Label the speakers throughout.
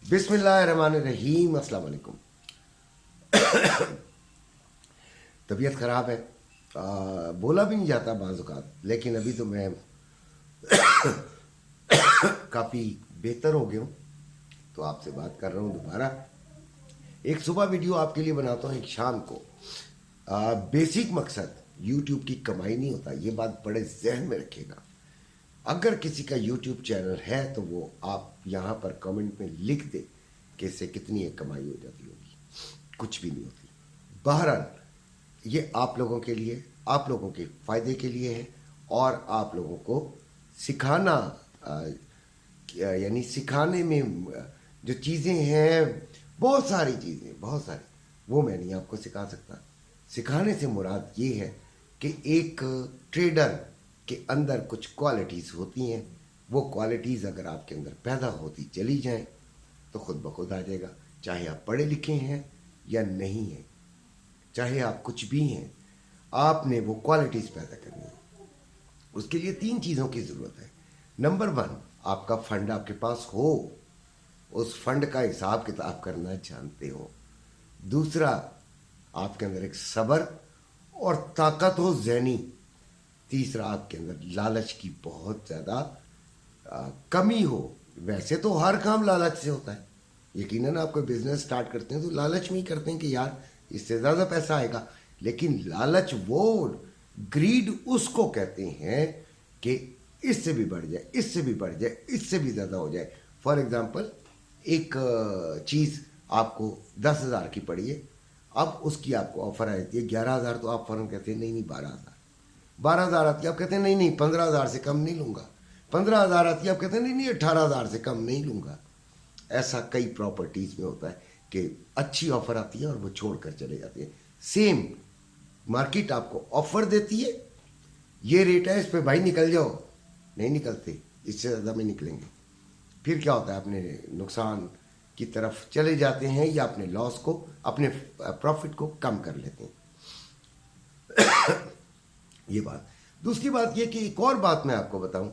Speaker 1: बिस्मिल्लाहिर्रहमानिर्रहीम। अस्सलाम वालेकुम। तबीयत ख़राब है, बोला भी नहीं जाता बाज़ औक़ात, लेकिन अभी तो मैं काफ़ी बेहतर हो गया हूँ, तो आपसे बात कर रहा हूँ दोबारा। एक सुबह वीडियो आपके लिए बनाता हूँ, एक शाम को। बेसिक मकसद यूट्यूब की कमाई नहीं होता, ये बात बड़े जहन में रखिएगा। अगर किसी का यूट्यूब चैनल है तो वो आप यहाँ पर कमेंट में लिख दे कि इससे कितनी एक कमाई हो जाती होगी। कुछ भी नहीं होती। बहरहाल ये आप लोगों के लिए, आप लोगों के फ़ायदे के लिए है, और आप लोगों को सिखाना, यानी सिखाने में जो चीज़ें हैं, बहुत सारी चीज़ें, बहुत सारी, वो मैं नहीं आपको सिखा सकता। सिखाने से मुराद ये है कि एक ट्रेडर के अंदर कुछ क्वालिटीज़ होती हैं, वो क्वालिटीज़ अगर आपके अंदर पैदा होती चली जाएं तो खुद ब खुद आ जाएगा। चाहे आप पढ़े लिखे हैं या नहीं हैं, चाहे आप कुछ भी हैं, आपने वो क्वालिटीज़ पैदा करनी है। उसके लिए 3 चीज़ों की ज़रूरत है। नंबर 1, आपका फंड आपके पास हो, उस फंड का हिसाब किताब करना जानते हो। दूसरा, आपके अंदर एक सब्र और ताकत हो ज़हनी। तीसरा, आपके अंदर लालच की बहुत ज़्यादा कमी हो। वैसे तो हर काम लालच से होता है, यकीनन आप कोई बिजनेस स्टार्ट करते हैं तो लालच में ही करते हैं कि यार इससे ज़्यादा पैसा आएगा, लेकिन लालच, वो ग्रीड उसको कहते हैं कि इससे भी बढ़ जाए, इससे भी बढ़ जाए, इससे भी ज़्यादा हो जाए। फॉर एग्ज़ाम्पल, एक चीज़ आपको 10,000 की पड़ी है, अब उसकी आपको ऑफ़र आ जाती है 11,000, तो आप फ़ौरन कहते हैं नहीं नहीं 12,000। 12,000 आती है, आप कहते हैं नहीं नहीं 15,000 से कम नहीं लूँगा। 15,000 आती है, आप कहते हैं नहीं नहीं 18,000 से कम नहीं लूँगा। ऐसा कई प्रॉपर्टीज़ में होता है कि अच्छी ऑफ़र आती है और वो छोड़ कर चले जाते हैं। सेम मार्केट आपको ऑफ़र देती है, ये रेट है, इस पे भाई निकल जाओ, नहीं निकलते, इससे ज़्यादा में निकलेंगे। फिर क्या होता है, अपने नुकसान की तरफ चले जाते हैं या अपने लॉस को, अपने प्रॉफिट को कम कर लेते हैं। ये बात। दूसरी बात ये कि एक और बात मैं आपको बताऊं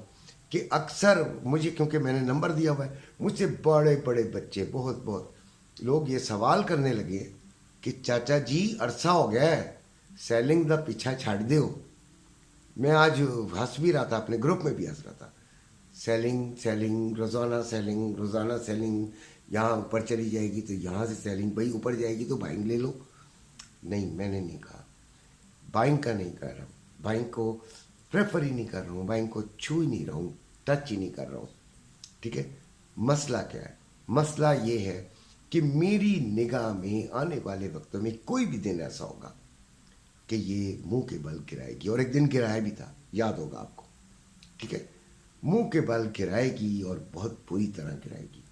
Speaker 1: कि अक्सर मुझे, क्योंकि मैंने नंबर दिया हुआ है, मुझसे बड़े बड़े बच्चे, बहुत बहुत लोग ये सवाल करने लगे कि चाचा जी अरसा हो गया है, सेलिंग दा पीछा छाड़ दो। मैं आज हंस भी रहा था, अपने ग्रुप में भी हंस रहा था। सेलिंग सेलिंग, रोज़ाना सेलिंग, रोज़ाना सेलिंग, यहाँ ऊपर चली जाएगी तो यहाँ से सेलिंग, भाई ऊपर जाएगी तो बाइंग ले लो। नहीं, मैंने नहीं कहा, बाइंग का नहीं कर रहा हूँ, बाइंग को प्रेफर ही नहीं कर रहा हूँ, बाइंग को छू ही नहीं रहा हूँ, टच ही नहीं कर रहा हूँ। ठीक है, मसला क्या है? मसला ये है कि मेरी निगाह में आने वाले वक्तों में कोई भी दिन ऐसा होगा कि ये मुंह के बल गिराएगी, और एक दिन गिराया भी था, याद होगा आपको। ठीक है, मुंह के बल गिराएगी और बहुत बुरी तरह गिराएगी,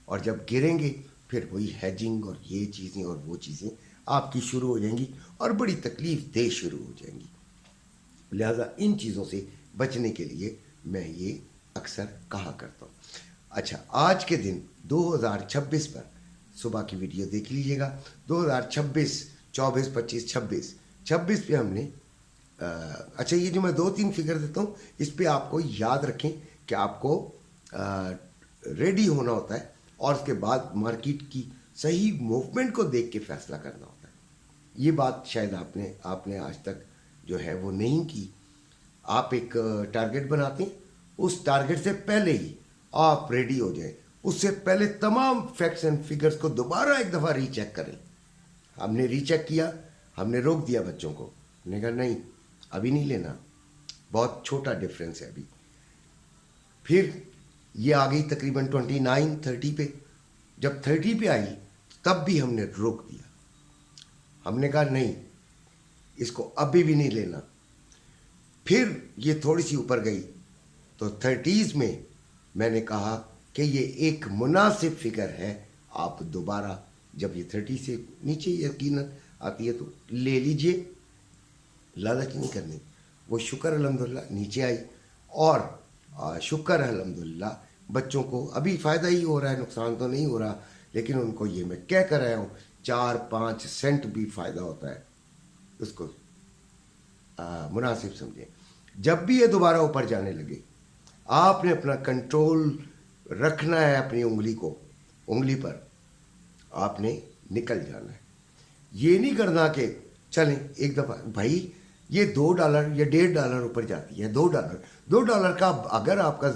Speaker 1: और जब गिरेंगे फिर वही हैजिंग और ये चीज़ें और वो चीज़ें आपकी शुरू हो जाएंगी और बड़ी तकलीफ दे शुरू हो जाएंगी। लिहाजा इन चीज़ों से बचने के लिए मैं ये अक्सर कहा करता हूँ। अच्छा, आज के दिन 2026 पर सुबह की वीडियो देख लीजिएगा। 2026, 24, 25, 26 पे हमने अच्छा, ये जो मैं 2-3 फिगर देता हूँ, इस पे आपको याद रखें कि आपको रेडी होना होता है, और उसके बाद मार्केट की सही मूवमेंट को देख के फैसला करना होता है। ये बात शायद आपने आज तक जो है वो नहीं की। आप एक टारगेट बनाते हैं, उस टारगेट से पहले ही आप रेडी हो जाएं, उससे पहले तमाम फैक्ट्स एंड फिगर्स को दोबारा एक दफ़ा रीचेक करें। हमने रीचेक किया, हमने रोक दिया बच्चों को, हमने कहा नहीं अभी नहीं लेना, बहुत छोटा डिफरेंस है अभी। फिर ये आ गई तकरीबन 29-30 पे। जब 30 पे आई तब भी हमने रोक दिया, हमने कहा नहीं इसको अभी भी नहीं लेना। फिर ये थोड़ी सी ऊपर गई तो 30s में मैंने कहा कि ये एक मुनासिब फिगर है, आप दोबारा जब ये 30 से नीचे यकीनन आती है तो ले लीजिए, लालच नहीं करनी। वो शुक्र अल्हम्दुलिल्लाह नीचे आई, और शुक्र अल्हम्दुलिल्लाह बच्चों को अभी फ़ायदा ही हो रहा है, नुकसान तो नहीं हो रहा, लेकिन उनको ये मैं कह कर आया हूँ 4-5 सेंट भी फ़ायदा होता है, उसको मुनासिब समझें। जब भी ये दोबारा ऊपर जाने लगे, आपने अपना कंट्रोल रखना है अपनी उंगली को, उंगली पर आपने निकल जाना है। ये नहीं करना कि चलें एक दफ़ा भाई ये $2 या $1.5 ऊपर जाती है, $2 का अगर आपका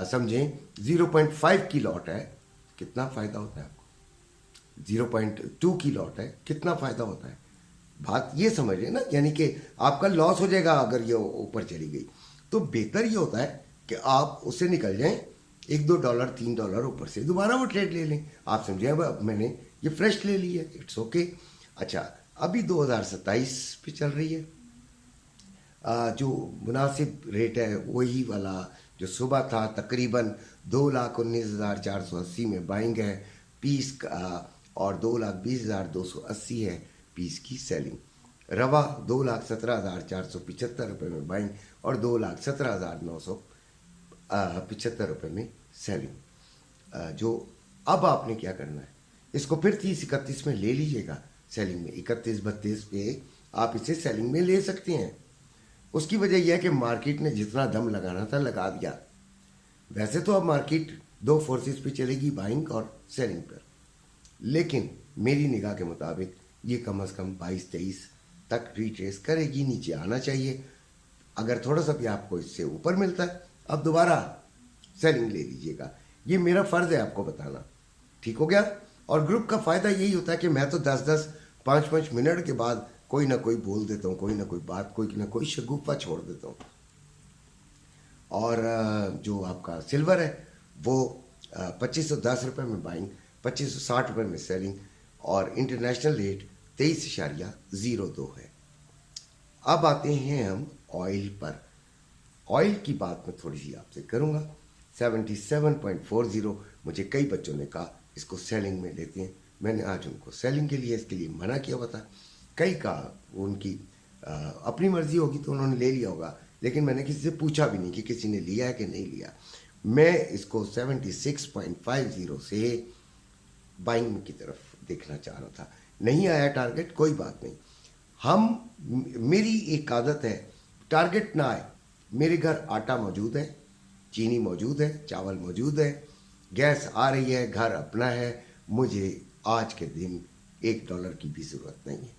Speaker 1: समझें 0.5 की लॉट है, कितना फ़ायदा होता है आपको? 0.2 की लॉट है, कितना फ़ायदा होता है? बात ये समझ लें ना, यानी कि आपका लॉस हो जाएगा अगर ये ऊपर चली गई। तो बेहतर ये होता है कि आप उससे निकल जाएं, $1-2 $3 ऊपर से दोबारा वो ट्रेड ले लें। आप समझे अब मैंने ये फ्रेश ले ली है, इट्स ओके। अच्छा, अभी 2027 पे चल रही है। जो मुनासिब रेट है वही वाला जो सुबह था, तकरीबन 2,19,480 में बाइंग है पीस का, और 2,20,280 है पीस की सेलिंग। रवा 2,17,475 रुपये में बाइंग और 2,17,975 रुपये में सेलिंग। जो अब आपने क्या करना है, इसको फिर 30-31 में ले लीजिएगा सेलिंग में, 31-32 पे आप इसे सेलिंग में ले सकते हैं। उसकी वजह यह है कि मार्केट ने जितना दम लगाना था लगा दिया। वैसे तो अब मार्केट दो फोर्सेस पे चलेगी, बाइंग और सेलिंग पर, लेकिन मेरी निगाह के मुताबिक ये कम से कम 22-23 तक रिट्रेस करेगी, नीचे आना चाहिए। अगर थोड़ा सा भी आपको इससे ऊपर मिलता है अब दोबारा सेलिंग ले लीजिएगा। ये मेरा फ़र्ज़ है आपको बताना, ठीक हो गया। और ग्रुप का फ़ायदा यही होता है कि मैं तो 10-10 5-5 मिनट के बाद कोई ना कोई बोल देता हूँ, कोई ना कोई बात, कोई ना कोई शगुफ़ा छोड़ देता हूँ। और जो आपका सिल्वर है वो 2510 रुपये में बाइंग, 2560 रुपये में सेलिंग, और इंटरनेशनल रेट 23.02 है। अब आते हैं हम ऑयल पर। ऑयल की बात मैं थोड़ी सी आपसे करूँगा। 77.40 मुझे कई बच्चों ने कहा इसको सेलिंग में लेते हैं, मैंने आज उनको सेलिंग के लिए इसके लिए मना किया हुआ था। कई का उनकी अपनी मर्जी होगी तो उन्होंने ले लिया होगा, लेकिन मैंने किसी से पूछा भी नहीं कि किसी ने लिया है कि नहीं लिया। मैं इसको 76.50 से बाइंग की तरफ देखना चाह रहा था। नहीं आया टारगेट, कोई बात नहीं। मेरी एक आदत है, टारगेट ना आए, मेरे घर आटा मौजूद है, चीनी मौजूद है, चावल मौजूद है, गैस आ रही है, घर अपना है, मुझे आज के दिन $1 की भी ज़रूरत नहीं है।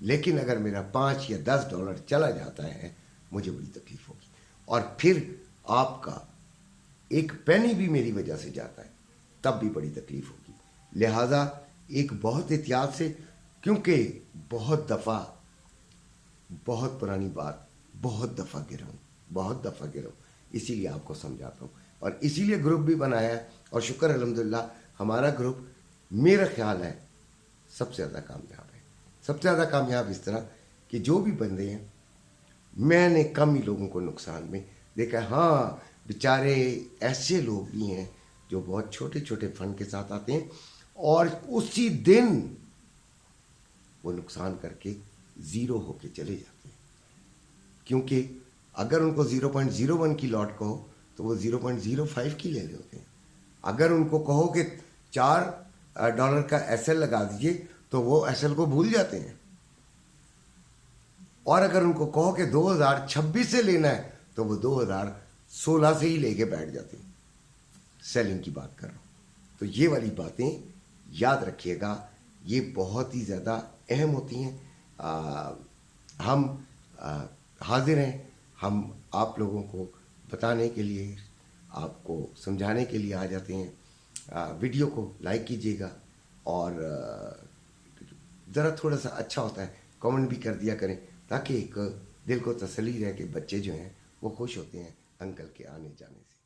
Speaker 1: लेकिन अगर मेरा $5 या $10 चला जाता है मुझे बड़ी तकलीफ होगी, और फिर आपका एक पेनी भी मेरी वजह से जाता है तब भी बड़ी तकलीफ होगी। लिहाजा एक बहुत एहतियात से, क्योंकि बहुत दफ़ा, बहुत पुरानी बात, बहुत दफ़ा गिरा हूँ, इसीलिए आपको समझाता हूँ। और इसीलिए ग्रुप भी बनाया है, और शुक्र अल्हम्दुलिल्लाह हमारा ग्रुप मेरा ख्याल है सबसे ज़्यादा कामयाब है। सबसे ज़्यादा कामयाब इस तरह कि जो भी बंदे हैं, मैंने कम ही लोगों को नुकसान में देखा। हाँ, बेचारे ऐसे लोग भी हैं जो बहुत छोटे छोटे फंड के साथ आते हैं और उसी दिन वो नुकसान करके ज़ीरो होके चले जाते हैं, क्योंकि अगर उनको 0.01 की लॉट कहो तो वो 0.05 की ले रहे होते हैं। अगर उनको कहो कि $4 का एसएल लगा दीजिए तो वो एसएल को भूल जाते हैं, और अगर उनको कहो कि 2026 से लेना है तो वो 2016 से ही लेके बैठ जाते हैं। सेलिंग की बात कर रहा हूँ, तो ये वाली बातें याद रखिएगा, ये बहुत ही ज़्यादा अहम होती हैं। हम हाजिर हैं, हम आप लोगों को बताने के लिए, आपको समझाने के लिए आ जाते हैं। वीडियो को लाइक कीजिएगा, और ज़रा थोड़ा सा अच्छा होता है कमेंट भी कर दिया करें, ताकि एक दिल को तसल्ली रहे कि बच्चे जो हैं वो खुश होते हैं अंकल के आने जाने से।